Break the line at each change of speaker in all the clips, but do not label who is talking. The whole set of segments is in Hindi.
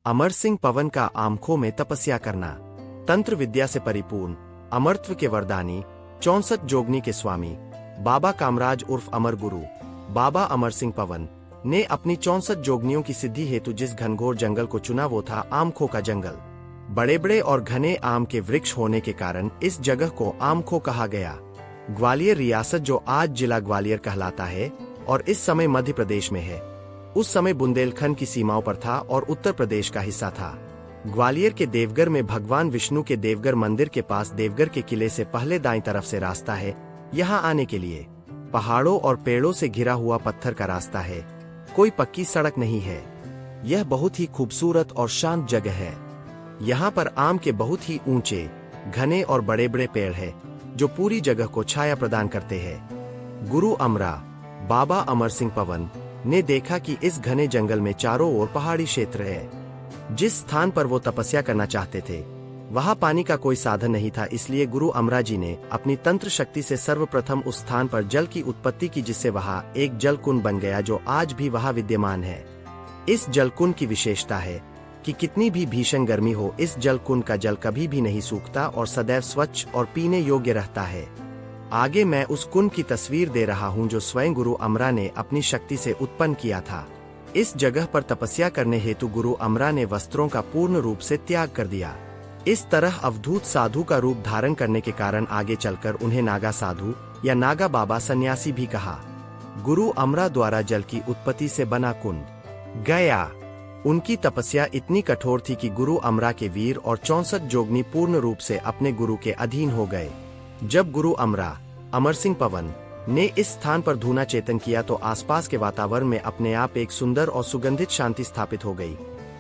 अमर सिंह पवन का आमखों में तपस्या करना। तंत्र विद्या से परिपूर्ण, अमरत्व के वरदानी, 64 जोगनी के स्वामी बाबा कामराज उर्फ अमर गुरु बाबा अमर सिंह पवन ने अपनी 64 जोगनियों की सिद्धि हेतु जिस घनघोर जंगल को चुना वो था आमखो का जंगल। बड़े बड़े और घने आम के वृक्ष होने के कारण इस जगह को आमखो कहा गया। ग्वालियर रियासत जो आज जिला ग्वालियर कहलाता है और इस समय मध्य प्रदेश में है, उस समय बुंदेलखंड की सीमाओं पर था और उत्तर प्रदेश का हिस्सा था। ग्वालियर के देवगर में भगवान विष्णु के देवगर मंदिर के पास देवगर के किले से पहले दाईं तरफ से रास्ता है। यहाँ आने के लिए पहाड़ों और पेड़ों से घिरा हुआ पत्थर का रास्ता है, कोई पक्की सड़क नहीं है। यह बहुत ही खूबसूरत और शांत जगह है। यहाँ पर आम के बहुत ही ऊंचे, घने और बड़े बड़े पेड़ हैं, जो पूरी जगह को छाया प्रदान करते हैं। गुरु अमरा बाबा अमर सिंह पवन ने देखा कि इस घने जंगल में चारों ओर पहाड़ी क्षेत्र है। जिस स्थान पर वो तपस्या करना चाहते थे वहां पानी का कोई साधन नहीं था, इसलिए गुरु अमरा जी ने अपनी तंत्र शक्ति से सर्वप्रथम उस स्थान पर जल की उत्पत्ति की, जिससे वहां एक जल कुंड बन गया जो आज भी वहां विद्यमान है। इस जल कुंड की विशेषता है कि कितनी भी भीषण गर्मी हो, इस जल कुंड का जल कभी भी नहीं सूखता और सदैव स्वच्छ और पीने योग्य रहता है। आगे मैं उस कुंड की तस्वीर दे रहा हूं जो स्वयं गुरु अमरा ने अपनी शक्ति से उत्पन्न किया था। इस जगह पर तपस्या करने हेतु गुरु अमरा ने वस्त्रों का पूर्ण रूप से त्याग कर दिया। इस तरह अवधूत साधु का रूप धारण करने के कारण आगे चलकर उन्हें नागा साधु या नागा बाबा सन्यासी भी कहा। गुरु अमरा द्वारा जल की उत्पत्ति से बना कुंड गया। उनकी तपस्या इतनी कठोर थी कि गुरु अमरा के वीर और 64 जोगनी पूर्ण रूप से अपने गुरु के अधीन हो गए। जब गुरु अमरा अमर सिंह पवन ने इस स्थान पर धूना चेतन किया तो आसपास के वातावरण में अपने आप एक सुंदर और सुगंधित शांति स्थापित हो गई।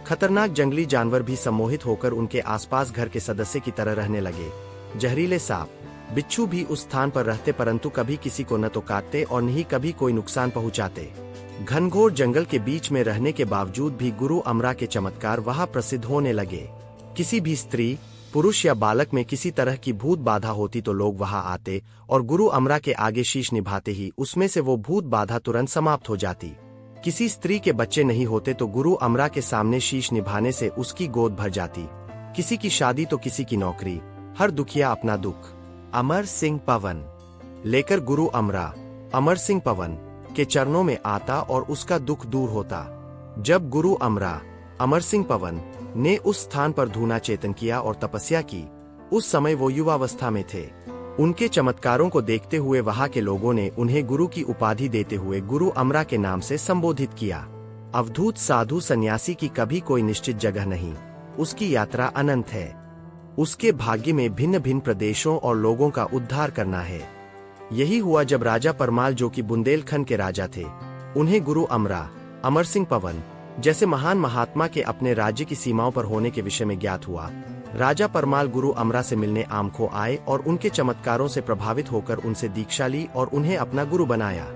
खतरनाक जंगली जानवर भी सम्मोहित होकर उनके आसपास घर के सदस्य की तरह रहने लगे। जहरीले सांप, बिच्छू भी उस स्थान पर रहते, परंतु कभी किसी को न तो काटते और न ही कभी कोई नुकसान पहुंचाते। घनघोर जंगल के बीच में रहने के बावजूद भी गुरु अमरा के चमत्कार वहां प्रसिद्ध होने लगे। किसी भी स्त्री, पुरुष या बालक में किसी तरह की भूत बाधा होती तो लोग वहां आते और गुरु अमरा के आगे शीश निभाते ही उसमें से वो भूत बाधा तुरंत समाप्त हो जाती। किसी स्त्री के बच्चे नहीं होते तो गुरु अमरा के सामने शीश निभाने से उसकी गोद भर जाती। किसी की शादी तो किसी की नौकरी, हर दुखिया अपना दुख अमर सिंह पवन लेकर गुरु अमरा अमर सिंह पवन के चरणों में आता और उसका दुख दूर होता। जब गुरु अमरा अमर सिंह पवन ने उस स्थान पर धूना चेतन किया और तपस्या की, उस समय वो युवावस्था में थे। उनके चमत्कारों को देखते हुए वहां के लोगों ने उन्हें गुरु की उपाधि देते हुए गुरु अमरा के नाम से संबोधित किया। अवधूत साधु सन्यासी की कभी कोई निश्चित जगह नहीं, उसकी यात्रा अनंत है। उसके भाग्य में भिन्न भिन्न प्रदेशों और लोगों का उद्धार करना है। यही हुआ जब राजा परमाल, जो कि बुंदेलखंड के राजा थे, उन्हें गुरु अमरा अमर सिंह पवन जैसे महान महात्मा के अपने राज्य की सीमाओं पर होने के विषय में ज्ञात हुआ। राजा परमाल गुरु अमरा से मिलने आमखो आए और उनके चमत्कारों से प्रभावित होकर उनसे दीक्षा ली और उन्हें अपना गुरु बनाया।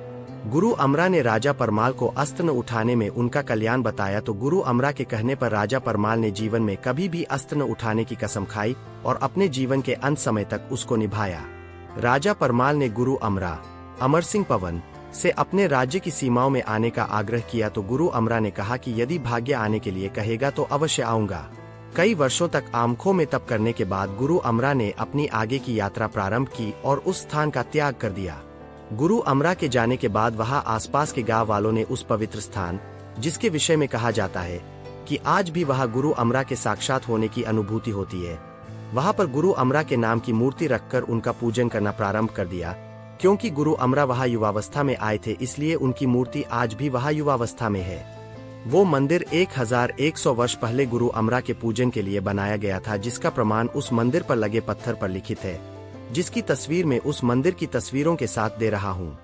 गुरु अमरा ने राजा परमाल को अस्त्र न उठाने में उनका कल्याण बताया, तो गुरु अमरा के कहने पर राजा परमाल ने जीवन में कभी भी अस्त्र न उठाने की कसम खाई और अपने जीवन के अंत समय तक उसको निभाया। राजा परमाल ने गुरु अमरा अमर सिंह पवन से अपने राज्य की सीमाओं में आने का आग्रह किया, तो गुरु अमरा ने कहा कि यदि भाग्य आने के लिए कहेगा तो अवश्य आऊंगा। कई वर्षों तक आमखो में तप करने के बाद गुरु अमरा ने अपनी आगे की यात्रा प्रारंभ की और उस स्थान का त्याग कर दिया। गुरु अमरा के जाने के बाद वहां आसपास के गांव वालों ने उस पवित्र स्थान, जिसके विषय में कहा जाता है कि आज भी वहां गुरु अमरा के साक्षात होने की अनुभूति होती है, वहां पर गुरु अमरा के नाम की मूर्ति रखकर उनका पूजन करना प्रारंभ कर दिया। क्योंकि गुरु अमरा वहां युवावस्था में आए थे, इसलिए उनकी मूर्ति आज भी वहां युवावस्था में है। वो मंदिर 1100 वर्ष पहले गुरु अमरा के पूजन के लिए बनाया गया था, जिसका प्रमाण उस मंदिर पर लगे पत्थर पर लिखित है, जिसकी तस्वीर में उस मंदिर की तस्वीरों के साथ दे रहा हूँ।